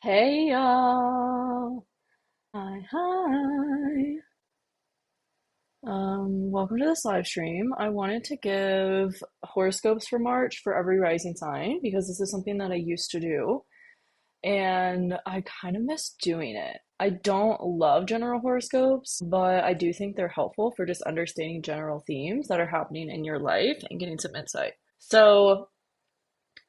Hey y'all. Hi. Welcome to this live stream. I wanted to give horoscopes for March for every rising sign because this is something that I used to do and I kind of miss doing it. I don't love general horoscopes, but I do think they're helpful for just understanding general themes that are happening in your life and getting some insight. So,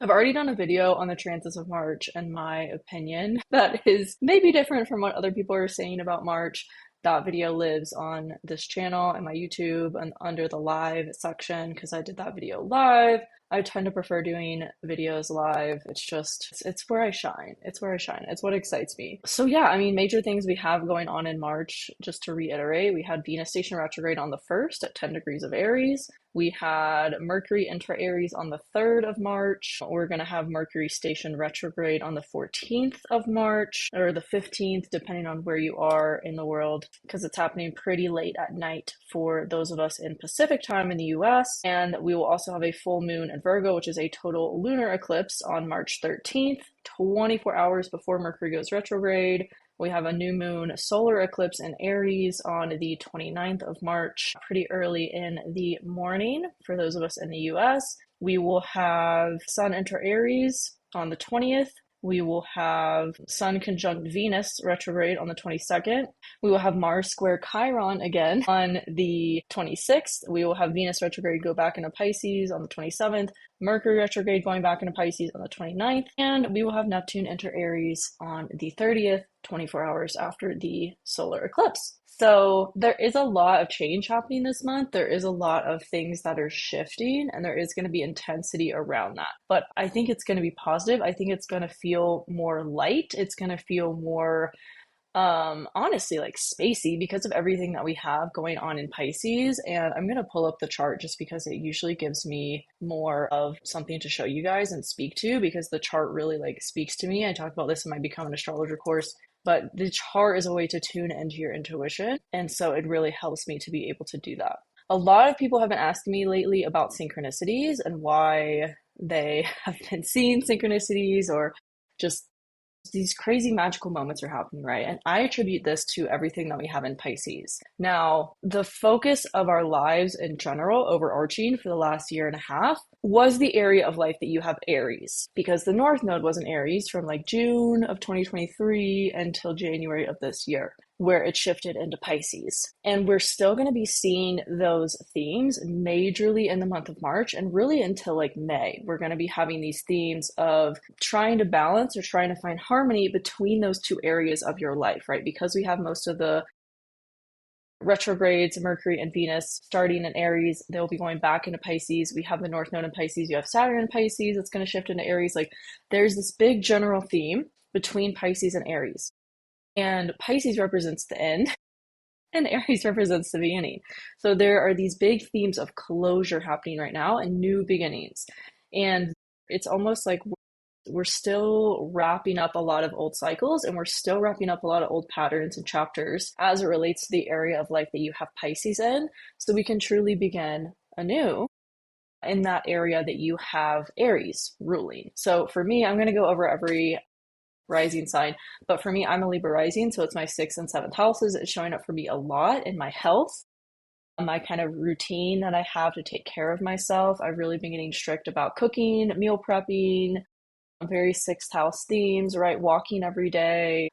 I've already done a video on the transits of March and my opinion that is maybe different from what other people are saying about March. That video lives on this channel and my YouTube and under the live section because I did that video live. I tend to prefer doing videos live. It's where I shine. It's where I shine. It's what excites me. So, yeah, I mean, major things we have going on in March, just to reiterate, we had Venus station retrograde on the 1st at 10 degrees of Aries. We had Mercury enter Aries on the 3rd of March. We're going to have Mercury station retrograde on the 14th of March or the 15th, depending on where you are in the world, because it's happening pretty late at night for those of us in Pacific time in the US. And we will also have a full moon in Virgo, which is a total lunar eclipse on March 13th, 24 hours before Mercury goes retrograde. We have a new moon solar eclipse in Aries on the 29th of March, pretty early in the morning for those of us in the US. We will have Sun enter Aries on the 20th. We will have Sun conjunct Venus retrograde on the 22nd. We will have Mars square Chiron again on the 26th. We will have Venus retrograde go back into Pisces on the 27th. Mercury retrograde going back into Pisces on the 29th. And we will have Neptune enter Aries on the 30th, 24 hours after the solar eclipse. So there is a lot of change happening this month. There is a lot of things that are shifting, and there is going to be intensity around that. But I think it's going to be positive. I think it's going to feel more light. It's going to feel more honestly like spacey because of everything that we have going on in Pisces. And I'm going to pull up the chart just because it usually gives me more of something to show you guys and speak to, because the chart really like speaks to me. I talk about this in my Become an Astrologer course, but the chart is a way to tune into your intuition, and so it really helps me to be able to do that. A lot of people have been asking me lately about synchronicities and why they have been seeing synchronicities or just these crazy magical moments are happening, right? And I attribute this to everything that we have in Pisces. Now, the focus of our lives in general, overarching for the last year and a half, was the area of life that you have Aries, because the North Node was in Aries from like June of 2023 until January of this year, where it shifted into Pisces. And we're still going to be seeing those themes majorly in the month of March and really until like May. We're going to be having these themes of trying to balance or trying to find harmony between those two areas of your life, right? Because we have most of the retrogrades, Mercury and Venus starting in Aries, they'll be going back into Pisces. We have the North Node in Pisces, you have Saturn in Pisces, it's going to shift into Aries. Like there's this big general theme between Pisces and Aries. And Pisces represents the end and Aries represents the beginning. So there are these big themes of closure happening right now and new beginnings. And it's almost like we're still wrapping up a lot of old cycles and we're still wrapping up a lot of old patterns and chapters as it relates to the area of life that you have Pisces in, so we can truly begin anew in that area that you have Aries ruling. So for me, I'm going to go over every rising sign, but for me, I'm a Libra rising, so it's my 6th and 7th houses. It's showing up for me a lot in my health, my kind of routine that I have to take care of myself. I've really been getting strict about cooking, meal prepping, very 6th house themes, right? Walking every day.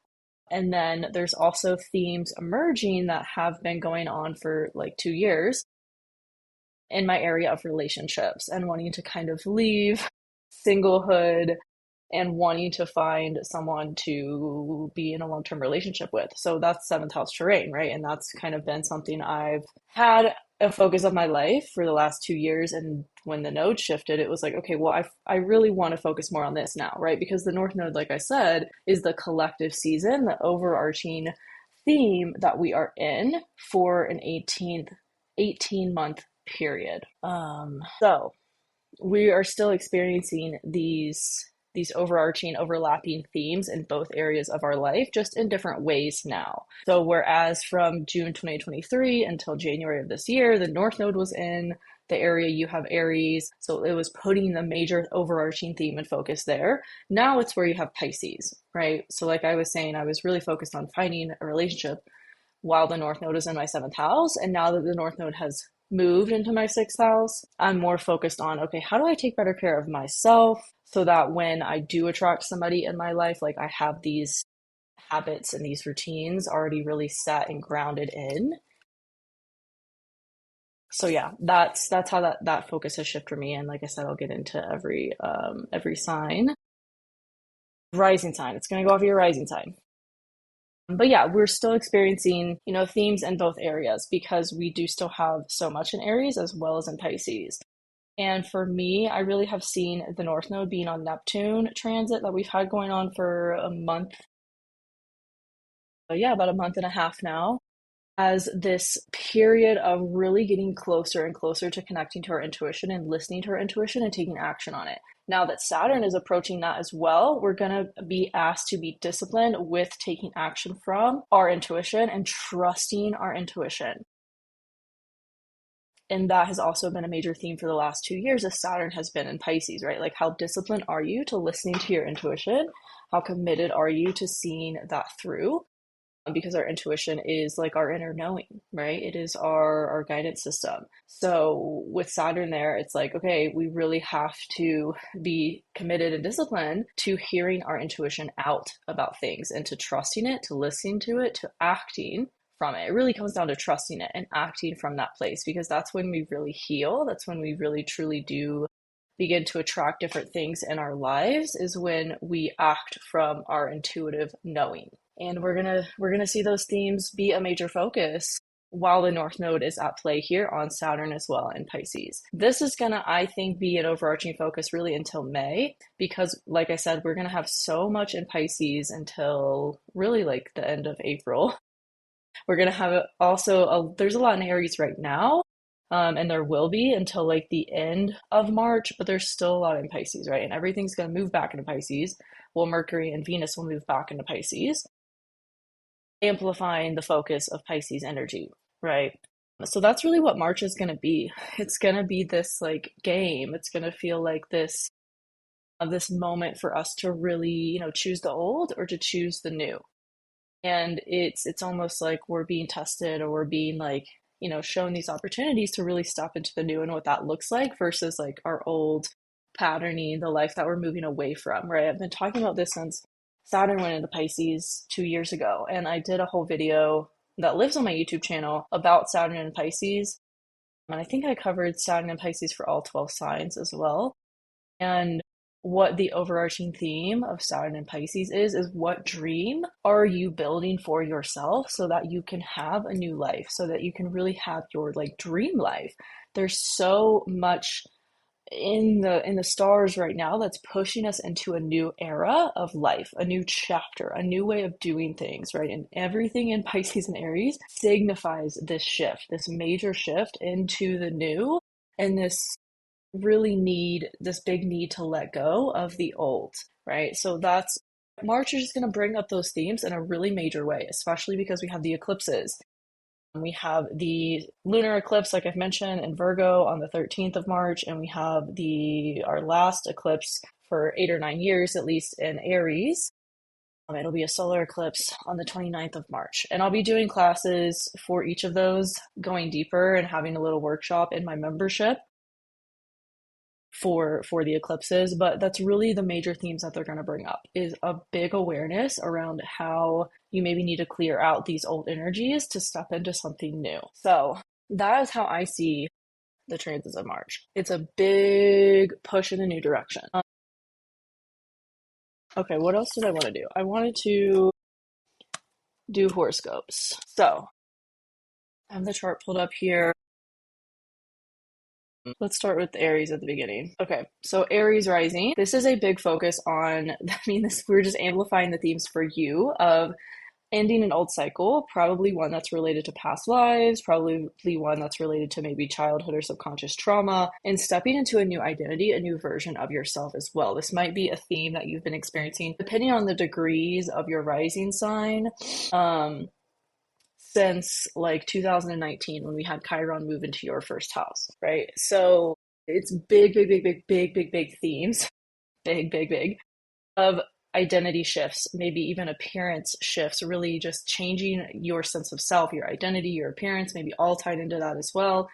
And then there's also themes emerging that have been going on for like 2 years in my area of relationships and wanting to kind of leave singlehood and wanting to find someone to be in a long-term relationship with. So that's 7th house terrain, right? And that's kind of been something I've had a focus of my life for the last 2 years. And when the node shifted, it was like, okay, well, I really want to focus more on this now, right? Because the North Node, like I said, is the collective season, the overarching theme that we are in for an 18-month period. So we are still experiencing these overarching, overlapping themes in both areas of our life, just in different ways now. So whereas from June 2023 until January of this year, the North Node was in the area you have Aries. So it was putting the major overarching theme and focus there. Now it's where you have Pisces, right? So like I was saying, I was really focused on finding a relationship while the North Node is in my seventh house. And now that the North Node has moved into my sixth house, I'm more focused on, okay, how do I take better care of myself so that when I do attract somebody in my life, like I have these habits and these routines already really set and grounded in. So yeah, that's how that focus has shifted for me. And like I said, I'll get into every sign. Rising sign. It's gonna go off your rising sign. But yeah, we're still experiencing, themes in both areas because we do still have so much in Aries as well as in Pisces. And for me, I really have seen the North Node being on Neptune transit that we've had going on for a month. Yeah, about a month and a half now, as this period of really getting closer and closer to connecting to our intuition and listening to our intuition and taking action on it. Now that Saturn is approaching that as well, we're going to be asked to be disciplined with taking action from our intuition and trusting our intuition. And that has also been a major theme for the last 2 years as Saturn has been in Pisces, right? Like, how disciplined are you to listening to your intuition? How committed are you to seeing that through? Because our intuition is like our inner knowing, right? It is our guidance system. So with Saturn there, it's like, okay, we really have to be committed and disciplined to hearing our intuition out about things and to trusting it, to listening to it, to acting from it. It really comes down to trusting it and acting from that place, because that's when we really heal. That's when we really truly do begin to attract different things in our lives, is when we act from our intuitive knowing. And we're gonna see those themes be a major focus while the North Node is at play here on Saturn as well in Pisces. This is gonna, I think, be an overarching focus really until May, because like I said, we're gonna have so much in Pisces until really like the end of April. We're gonna have also there's a lot in Aries right now, and there will be until like the end of March, but there's still a lot in Pisces, right? And everything's gonna move back into Pisces. Well, Mercury and Venus will move back into Pisces, amplifying the focus of Pisces energy, right? So that's really what March is going to be. It's going to be this like game. It's going to feel like this moment for us to really, choose the old or to choose the new. And it's almost like we're being tested, or we're being like, shown these opportunities to really step into the new and what that looks like versus like our old patterning, the life that we're moving away from, right? I've been talking about this since Saturn went into Pisces 2 years ago, and I did a whole video that lives on my YouTube channel about Saturn and Pisces. And I think I covered Saturn and Pisces for all 12 signs as well. And what the overarching theme of Saturn and Pisces is what dream are you building for yourself so that you can have a new life, so that you can really have your like dream life. There's so much in the stars right now that's pushing us into a new era of life, a new chapter, a new way of doing things, right? And everything in Pisces and Aries signifies this shift, this major shift into the new, and this big need to let go of the old, right? So that's March is just going to bring up those themes in a really major way, especially because we have the eclipses. We have the lunar eclipse, like I've mentioned, in Virgo on the 13th of March, and we have our last eclipse for 8 or 9 years, at least, in Aries. It'll be a solar eclipse on the 29th of March. And I'll be doing classes for each of those, going deeper and having a little workshop in my membership for the eclipses. But that's really the major themes that they're going to bring up, is a big awareness around how you maybe need to clear out these old energies to step into something new. So that is how I see the transits of March. It's a big push in a new direction. Okay, what else did I want to do? I wanted to do horoscopes. So I have the chart pulled up here. Let's start with Aries at the beginning. Okay, so Aries rising. This is a big focus on, we're just amplifying the themes for you of ending an old cycle, probably one that's related to past lives, probably one that's related to maybe childhood or subconscious trauma, and stepping into a new identity, a new version of yourself as well. This might be a theme that you've been experiencing depending on the degrees of your rising sign. since like 2019 when we had Chiron move into your first house, right? So it's big, big, big, big, big, big, big themes, big, big, big of identity shifts, maybe even appearance shifts, really just changing your sense of self, your identity, your appearance, maybe all tied into that as well.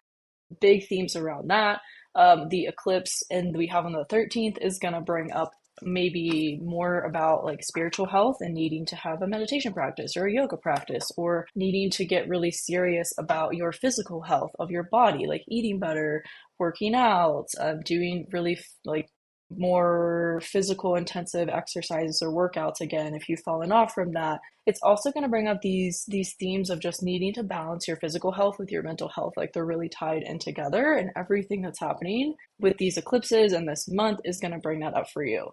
Big themes around that. The eclipse and we have on the 13th is going to bring up maybe more about like spiritual health and needing to have a meditation practice or a yoga practice or needing to get really serious about your physical health of your body, like eating better, working out, doing really like more physical intensive exercises or workouts again if you've fallen off from that. It's also going to bring up these themes of just needing to balance your physical health with your mental health, like they're really tied in together, and everything that's happening with these eclipses and this month is going to bring that up for you.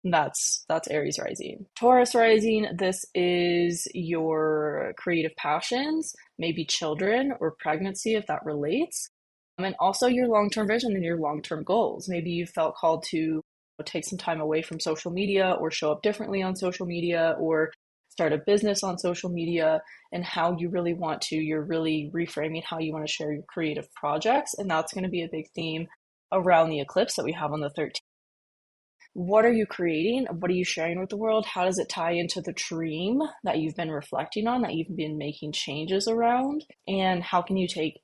That's Aries rising. Taurus rising, this is your creative passions, maybe children or pregnancy if that relates. And also your long-term vision and your long-term goals. Maybe you felt called to take some time away from social media or show up differently on social media or start a business on social media and how you really want to. You're really reframing how you want to share your creative projects. And that's going to be a big theme around the eclipse that we have on the 13th. What are you creating? What are you sharing with the world? How does it tie into the dream that you've been reflecting on, that you've been making changes around? And how can you take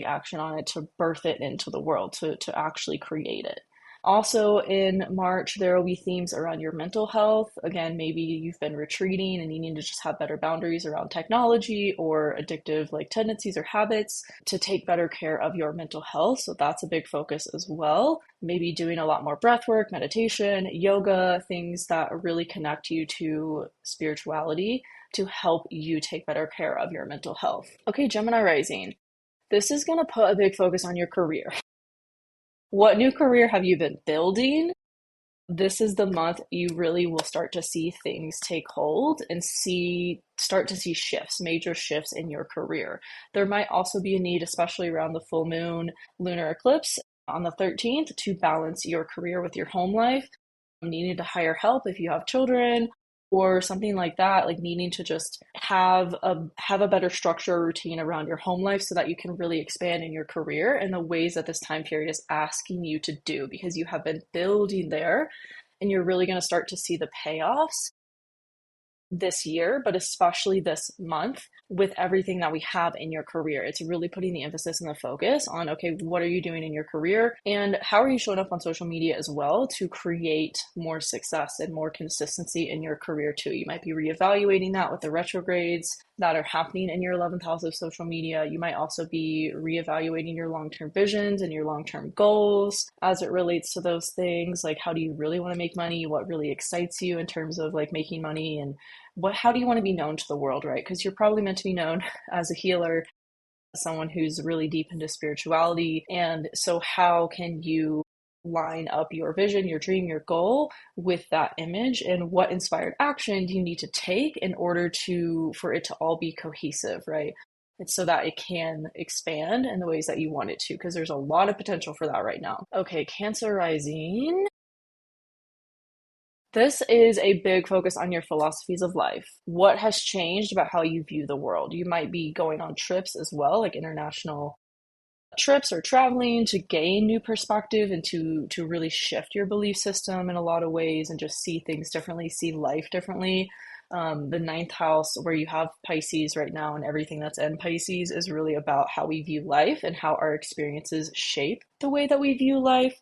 action on it to birth it into the world, to actually create it? Also in March, there will be themes around your mental health. Again, maybe you've been retreating and you need to just have better boundaries around technology or addictive like tendencies or habits to take better care of your mental health. So that's a big focus as well. Maybe doing a lot more breath work, meditation, yoga, things that really connect you to spirituality to help you take better care of your mental health. Okay, Gemini rising. This is going to put a big focus on your career. What new career have you been building? This is the month you really will start to see things take hold and start to see shifts, major shifts in your career. There might also be a need, especially around the full moon lunar eclipse on the 13th, to balance your career with your home life. Needing to hire help if you have children or something like that, like needing to just have a better structure or routine around your home life so that you can really expand in your career in the ways that this time period is asking you to do, because you have been building there and you're really going to start to see the payoffs this year, but especially this month with everything that we have in your career. It's really putting the emphasis and the focus on, okay, what are you doing in your career and how are you showing up on social media as well to create more success and more consistency in your career too. You might be reevaluating that with the retrogrades that are happening in your 11th house of social media. You might also be reevaluating your long-term visions and your long-term goals as it relates to those things. Like, how do you really want to make money? What really excites you in terms of like making money, and how do you want to be known to the world, right? Because you're probably meant to be known as a healer, someone who's really deep into spirituality. And so how can you line up your vision, your dream, your goal with that image, and what inspired action do you need to take in order for it to all be cohesive, right? It's so that it can expand in the ways that you want it to, because there's a lot of potential for that right now. Okay, Cancer rising. This is a big focus on your philosophies of life. What has changed about how you view the world? You might be going on trips as well, like international trips or traveling to gain new perspective and to really shift your belief system in a lot of ways and just see things differently, see life differently. The ninth house, where you have Pisces right now, and everything that's in Pisces is really about how we view life and how our experiences shape the way that we view life.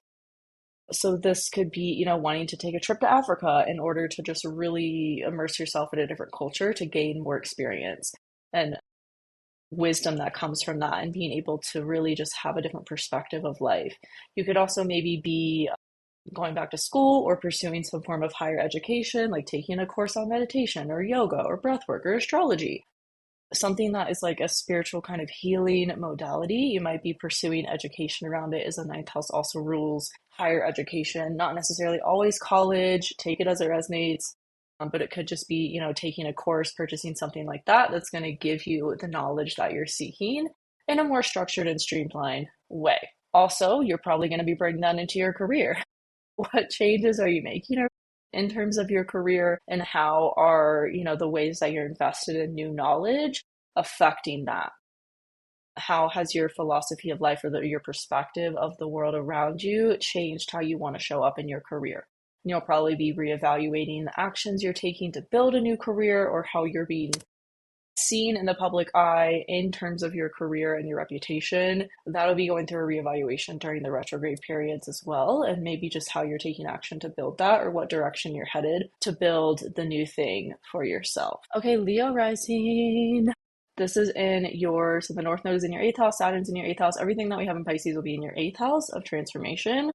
So this could be, wanting to take a trip to Africa in order to just really immerse yourself in a different culture to gain more experience and wisdom that comes from that, and being able to really just have a different perspective of life. You could also maybe be going back to school or pursuing some form of higher education, like taking a course on meditation or yoga or breathwork or astrology. Something that is like a spiritual kind of healing modality. You might be pursuing education around it, as the ninth house also rules higher education, not necessarily always college, take it as it resonates. But it could just be, taking a course, purchasing something like that that's going to give you the knowledge that you're seeking in a more structured and streamlined way. Also, you're probably going to be bringing that into your career. What changes are you making in terms of your career, and how are, the ways that you're invested in new knowledge affecting that? How has your philosophy of life or your perspective of the world around you changed how you want to show up in your career? And you'll probably be reevaluating the actions you're taking to build a new career, or how you're being seen in the public eye in terms of your career and your reputation. That'll be going through a reevaluation during the retrograde periods as well, and maybe just how you're taking action to build that, or what direction you're headed to build the new thing for yourself. Okay, Leo rising. This is in so the North Node is in your 8th house, Saturn's in your 8th house. Everything that we have in Pisces will be in your 8th house of transformation,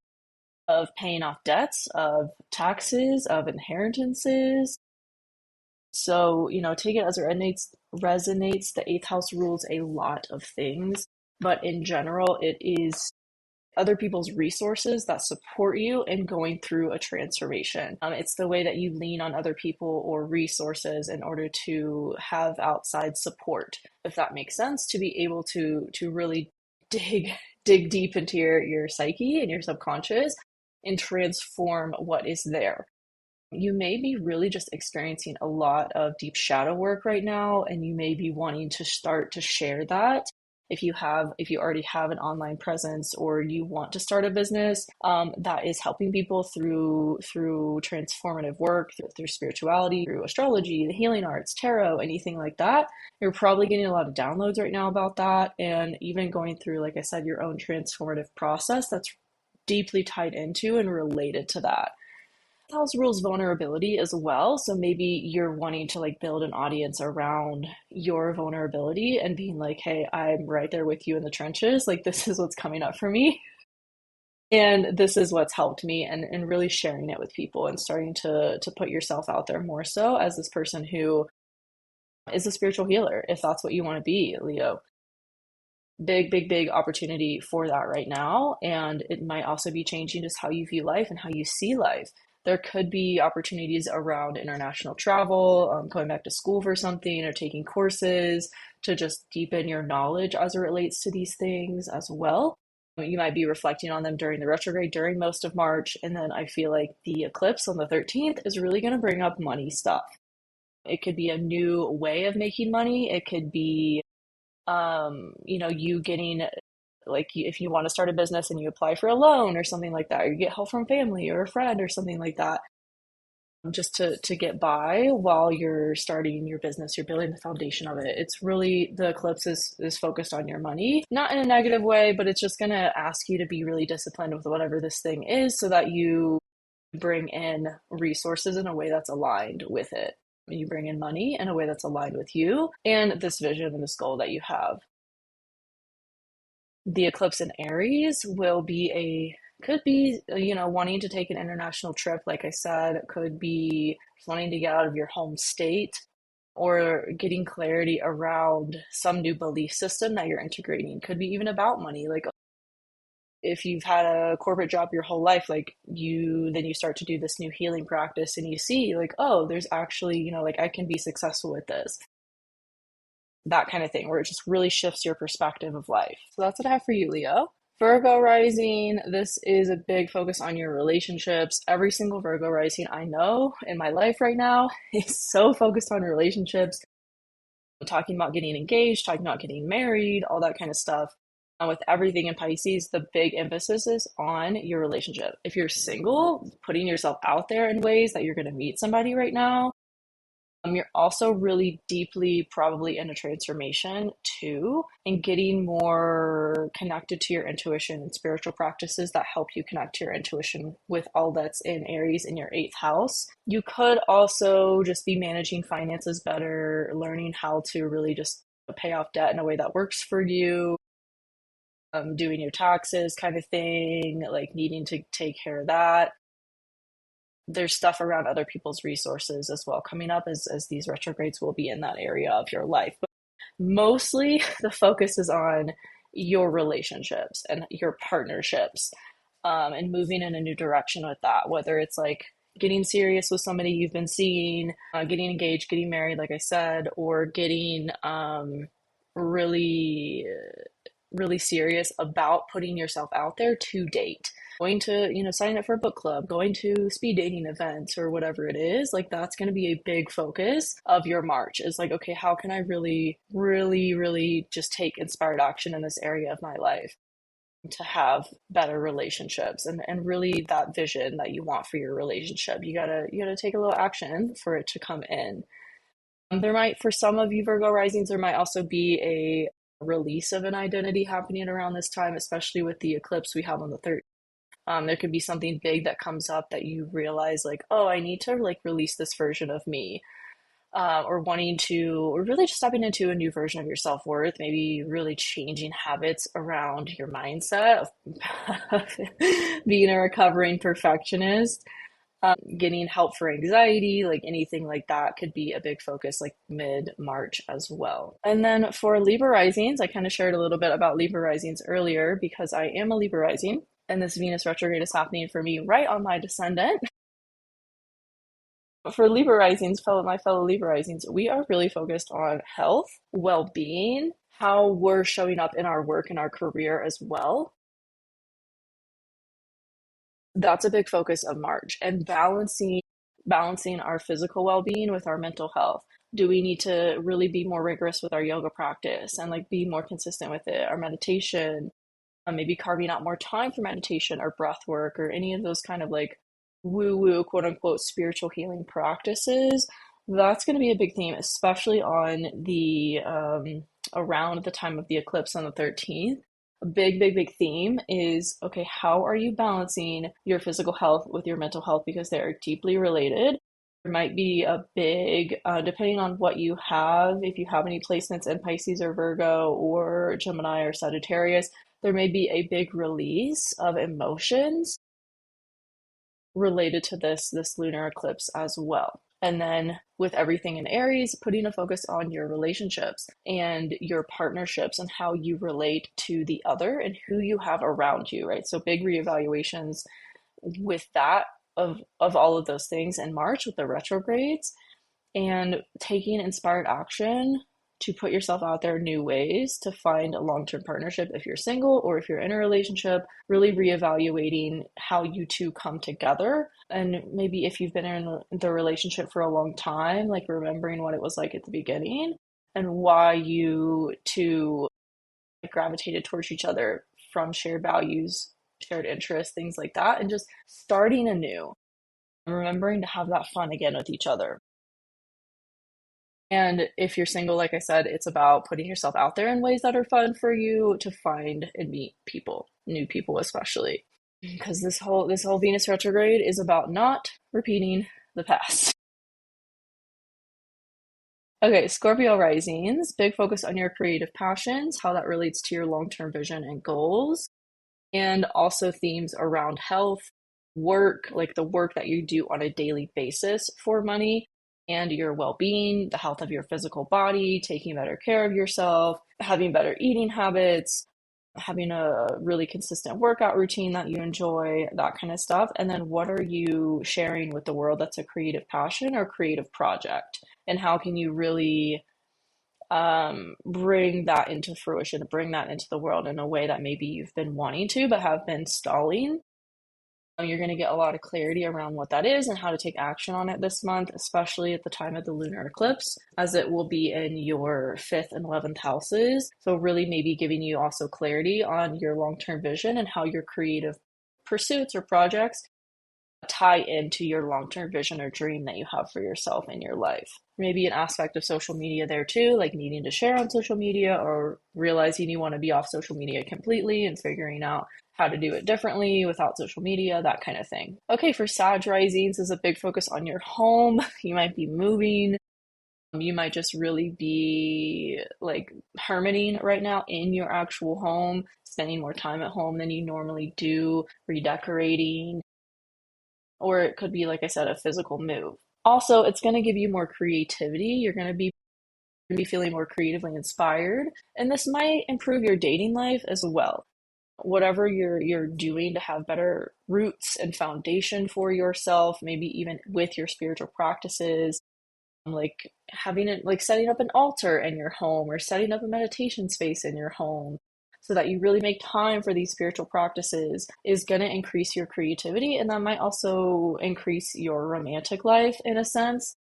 of paying off debts, of taxes, of inheritances. So, take it as it resonates. The 8th house rules a lot of things, but in general, it is other people's resources that support you in going through a transformation. It's the way that you lean on other people or resources in order to have outside support, if that makes sense, to be able to really dig deep into your psyche and your subconscious and transform what is there. You may be really just experiencing a lot of deep shadow work right now, and you may be wanting to start to share that. If you already have an online presence, or you want to start a business that is helping people through transformative work, through spirituality, through astrology, the healing arts, tarot, anything like that, you're probably getting a lot of downloads right now about that, and even going through, like I said, your own transformative process that's deeply tied into and related to that. House rules vulnerability as well. So maybe you're wanting to like build an audience around your vulnerability and being like, hey, I'm right there with you in the trenches. Like, this is what's coming up for me. And this is what's helped me, and really sharing it with people and starting to put yourself out there more so as this person who is a spiritual healer, if that's what you want to be, Leo. Big opportunity for that right now. And it might also be changing just how you view life and how you see life. There could be opportunities around international travel, going back to school for something, or taking courses to just deepen your knowledge as it relates to these things as well. You might be reflecting on them during the retrograde, during most of March. And then I feel like the eclipse on the 13th is really going to bring up money stuff. It could be a new way of making money. It could be you getting, like, if you want to start a business and you apply for a loan or something like that, or you get help from family or a friend or something like that, just to get by while you're starting your business, you're building the foundation of it. It's really, the eclipse is focused on your money, not in a negative way, but it's just going to ask you to be really disciplined with whatever this thing is, so that you bring in resources in a way that's aligned with it. You bring in money in a way that's aligned with you and this vision and this goal that you have. The eclipse in Aries could be, wanting to take an international trip, like I said. It could be wanting to get out of your home state, or getting clarity around some new belief system that you're integrating. Could be even about money. Like, if you've had a corporate job your whole life, like then you start to do this new healing practice, and you see like, oh, there's actually, like, I can be successful with this. That kind of thing, where it just really shifts your perspective of life. So that's what I have for you, Leo. Virgo rising, this is a big focus on your relationships. Every single Virgo rising I know in my life right now is so focused on relationships, talking about getting engaged, talking about getting married, all that kind of stuff. And with everything in Pisces, the big emphasis is on your relationship. If you're single, putting yourself out there in ways that you're going to meet somebody right now. You're also really deeply probably in a transformation too, and getting more connected to your intuition and spiritual practices that help you connect to your intuition, with all that's in Aries in your 8th house. You could also just be managing finances better, learning how to really just pay off debt in a way that works for you, doing your taxes kind of thing, like needing to take care of that. There's stuff around other people's resources as well coming up, as these retrogrades will be in that area of your life. But mostly the focus is on your relationships and your partnerships, and moving in a new direction with that, whether it's like getting serious with somebody you've been seeing, getting engaged, getting married, like I said, or getting really, really serious about putting yourself out there to date. going to, signing up for a book club, going to speed dating events or whatever it is, like that's going to be a big focus of your March is like, okay, how can I really, really, really just take inspired action in this area of my life to have better relationships and really that vision that you want for your relationship. You gotta take a little action for it to come in. There might, for some of you Virgo risings, there might also be a release of an identity happening around this time, especially with the eclipse we have on the 13th. There could be something big that comes up that you realize, like, oh, I need to like release this version of me, or wanting to, or really just stepping into a new version of your self worth. Maybe really changing habits around your mindset of being a recovering perfectionist, getting help for anxiety, like anything like that could be a big focus, like mid March as well. And then for Libra risings, I kind of shared a little bit about Libra risings earlier because I am a Libra rising. And this Venus retrograde is happening for me right on my descendant. For Libra risings, my fellow Libra risings, we are really focused on health, well-being, how we're showing up in our work and our career as well. That's a big focus of March, and balancing our physical well-being with our mental health. Do we need to really be more rigorous with our yoga practice and like be more consistent with it? Our meditation, maybe carving out more time for meditation or breath work or any of those kind of like woo woo, quote unquote, spiritual healing practices. That's going to be a big theme, especially on the around the time of the eclipse on the 13th. A big theme is, okay, how are you balancing your physical health with your mental health because they are deeply related? There might be a big, depending on what you have, if you have any placements in Pisces or Virgo or Gemini or Sagittarius, there may be a big release of emotions related to this lunar eclipse as well. And then with everything in Aries, putting a focus on your relationships and your partnerships and how you relate to the other and who you have around you, right? So big reevaluations with that of all of those things in March with the retrogrades, and taking inspired action to put yourself out there new ways to find a long-term partnership if you're single or if you're in a relationship, really reevaluating how you two come together. And maybe if you've been in the relationship for a long time, like remembering what it was like at the beginning and why you two gravitated towards each other from shared values, shared interests, things like that, and just starting anew and remembering to have that fun again with each other. And if you're single, like I said, it's about putting yourself out there in ways that are fun for you to find and meet people, new people especially. Because this whole Venus retrograde is about not repeating the past. Okay, Scorpio risings, big focus on your creative passions, how that relates to your long-term vision and goals, and also themes around health, work, like the work that you do on a daily basis for money, and your well-being, the health of your physical body, taking better care of yourself, having better eating habits, having a really consistent workout routine that you enjoy, that kind of stuff. And then what are you sharing with the world that's a creative passion or creative project? And how can you really bring that into fruition, bring that into the world in a way that maybe you've been wanting to, but have been stalling? You're going to get a lot of clarity around what that is and how to take action on it this month, especially at the time of the lunar eclipse, as it will be in your 5th and 11th houses. So, really, maybe giving you also clarity on your long term vision and how your creative pursuits or projects tie into your long term vision or dream that you have for yourself in your life. Maybe an aspect of social media there too, like needing to share on social media or realizing you want to be off social media completely and figuring out how to do it differently without social media, that kind of thing. Okay, for Sag risings is a big focus on your home. You might be moving. You might just really be like hermiting right now in your actual home, spending more time at home than you normally do, redecorating, or it could be, like I said, a physical move. Also, it's going to give you more creativity. You're going to be feeling more creatively inspired, and this might improve your dating life as well. Whatever you're doing to have better roots and foundation for yourself, maybe even with your spiritual practices, like having it, like setting up an altar in your home or setting up a meditation space in your home, so that you really make time for these spiritual practices is going to increase your creativity, and that might also increase your romantic life in a sense.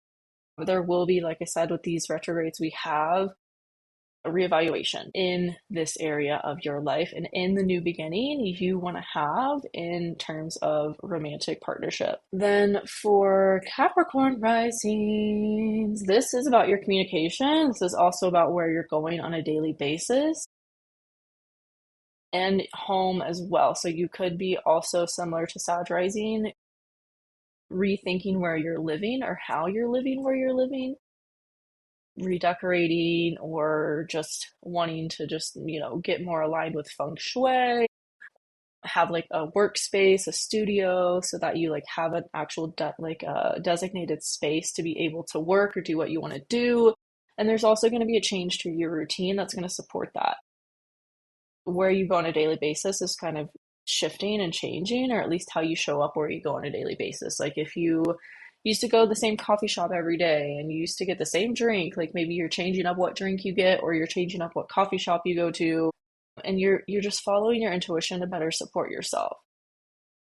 There will be, like I said, with these retrogrades, we have a reevaluation in this area of your life and in the new beginning you want to have in terms of romantic partnership. Then for Capricorn risings, this is about your communication. This is also about where you're going on a daily basis and home as well. So you could be also similar to Sag rising, rethinking where you're living or how you're living where you're living, redecorating, or just wanting to just, get more aligned with feng shui, have like a workspace, a studio, so that you like have an actual like a designated space to be able to work or do what you want to do. And there's also going to be a change to your routine that's going to support that. Where you go on a daily basis is kind of shifting and changing, or at least how you show up where you go on a daily basis. Like if you used to go to the same coffee shop every day and you used to get the same drink, like maybe you're changing up what drink you get, or you're changing up what coffee shop you go to, and you're just following your intuition to better support yourself.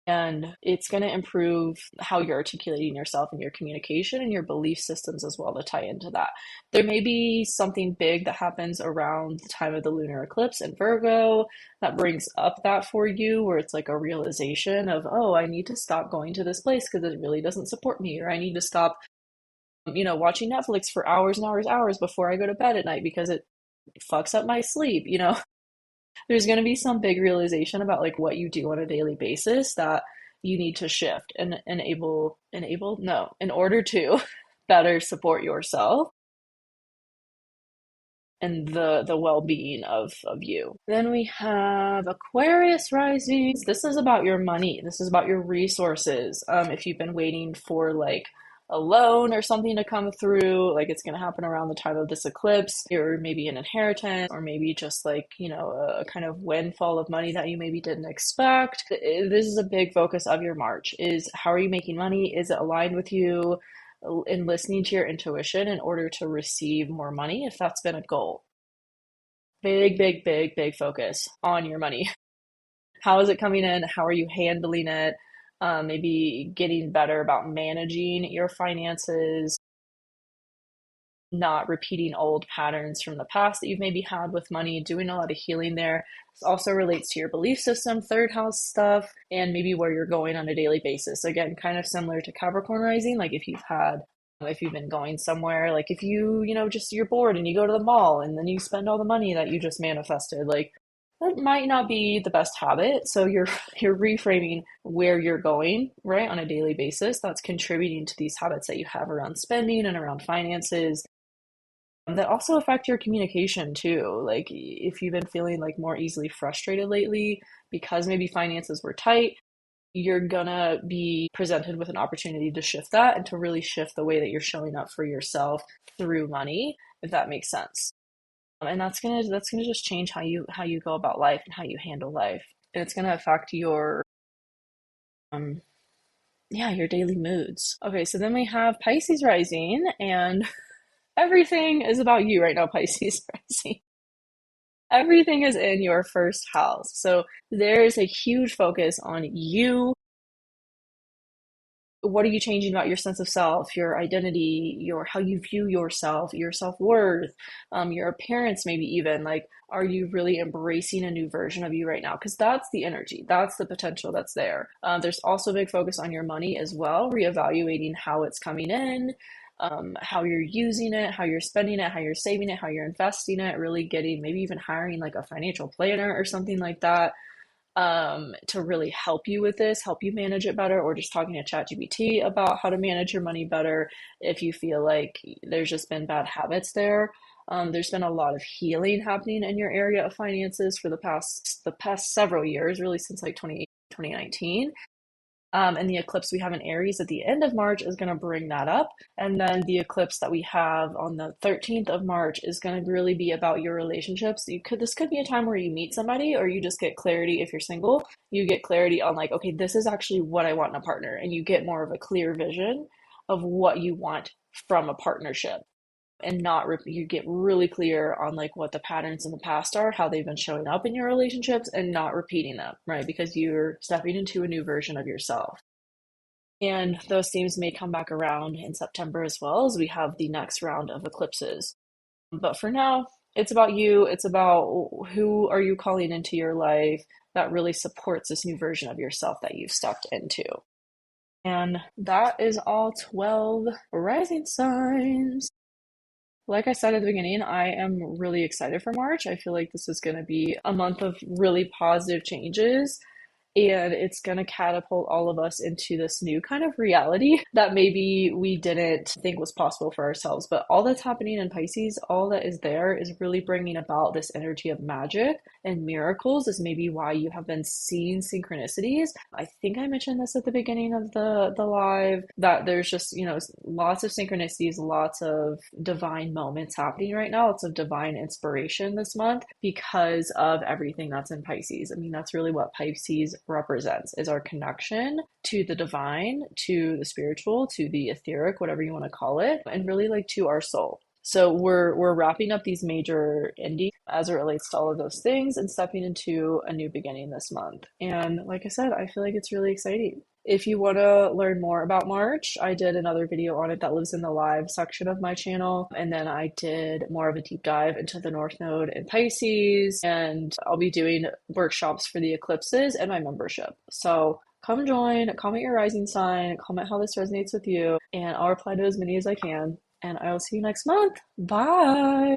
And it's going to improve how you're articulating yourself and your communication and your belief systems as well to tie into that. There may be something big that happens around the time of the lunar eclipse in Virgo that brings up that for you, where it's like a realization of, oh, I need to stop going to this place because it really doesn't support me, or I need to stop, watching Netflix for hours and hours, hours before I go to bed at night because it fucks up my sleep. There's going to be some big realization about like what you do on a daily basis that you need to shift and enable no in order to better support yourself and the well-being of you. Then we have Aquarius risings. This is about your money. This is about your resources. If you've been waiting for like a loan or something to come through, like it's going to happen around the time of this eclipse, or maybe an inheritance, or maybe just like, a kind of windfall of money that you maybe didn't expect. This is a big focus of your March, is how are you making money? Is it aligned with you? In listening to your intuition in order to receive more money, if that's been a goal. Big, big, big, big focus on your money. How is it coming in? How are you handling it? Maybe getting better about managing your finances, not repeating old patterns from the past that you've maybe had with money, doing a lot of healing there. This also relates to your belief system, third house stuff, and maybe where you're going on a daily basis. Again, kind of similar to Capricorn rising, like if you've been going somewhere, like if just you're bored and you go to the mall and then you spend all the money that you just manifested, like that might not be the best habit. So you're reframing where you're going, right, on a daily basis. That's contributing to these habits that you have around spending and around finances that also affect your communication too. Like if you've been feeling like more easily frustrated lately because maybe finances were tight, you're gonna be presented with an opportunity to shift that and to really shift the way that you're showing up for yourself through money, if that makes sense. And that's gonna just change how you go about life and how you handle life. And it's gonna affect your um yeah, your daily moods. Okay, so then we have Pisces rising, and everything is about you right now, Pisces rising. Everything is in your first house. So there's a huge focus on you. What are you changing about your sense of self, your identity, your how you view yourself, your self-worth, your appearance, maybe even like, are you really embracing a new version of you right now? Because that's the energy, that's the potential that's there. There's also a big focus on your money as well, reevaluating how it's coming in, how you're using it, how you're spending it, how you're saving it, how you're investing it, really getting, maybe even hiring like a financial planner or something like that, to really help you with this, help you manage it better, or just talking to ChatGPT about how to manage your money better if you feel like there's just been bad habits there. There's been a lot of healing happening in your area of finances for the past several years, really since like 2019. And the eclipse we have in Aries at the end of March is going to bring that up. And then the eclipse that we have on the 13th of March is going to really be about your relationships. This could be a time where you meet somebody, or you just get clarity if you're single. You get clarity on like, okay, this is actually what I want in a partner. And you get more of a clear vision of what you want from a partnership. and not you get really clear on like what the patterns in the past are, how they've been showing up in your relationships, and not repeating them, right? Because you're stepping into a new version of yourself. And those themes may come back around in September as well, as we have the next round of eclipses. But for now, it's about you. It's about who are you calling into your life that really supports this new version of yourself that you've stepped into. And that is all 12 rising signs. Like I said at the beginning, I am really excited for March. I feel like this is going to be a month of really positive changes, and it's going to catapult all of us into this new kind of reality that maybe we didn't think was possible for ourselves. But all that's happening in Pisces, all that is there is really bringing about this energy of magic and miracles. Is maybe why you have been seeing synchronicities. I think I mentioned this at the beginning of the live, that there's just, lots of synchronicities, lots of divine moments happening right now, lots of divine inspiration this month because of everything that's in Pisces. I mean, that's really what Pisces represents, is our connection to the divine, to the spiritual, to the etheric, whatever you want to call it, and really like to our soul. So we're wrapping up these major indies as it relates to all of those things and stepping into a new beginning this month. And like I said, I feel like it's really exciting. If you want to learn more about March, I did another video on it that lives in the live section of my channel. And then I did more of a deep dive into the North Node and Pisces. And I'll be doing workshops for the eclipses and my membership. So come join, comment your rising sign, comment how this resonates with you, and I'll reply to as many as I can. And I will see you next month. Bye.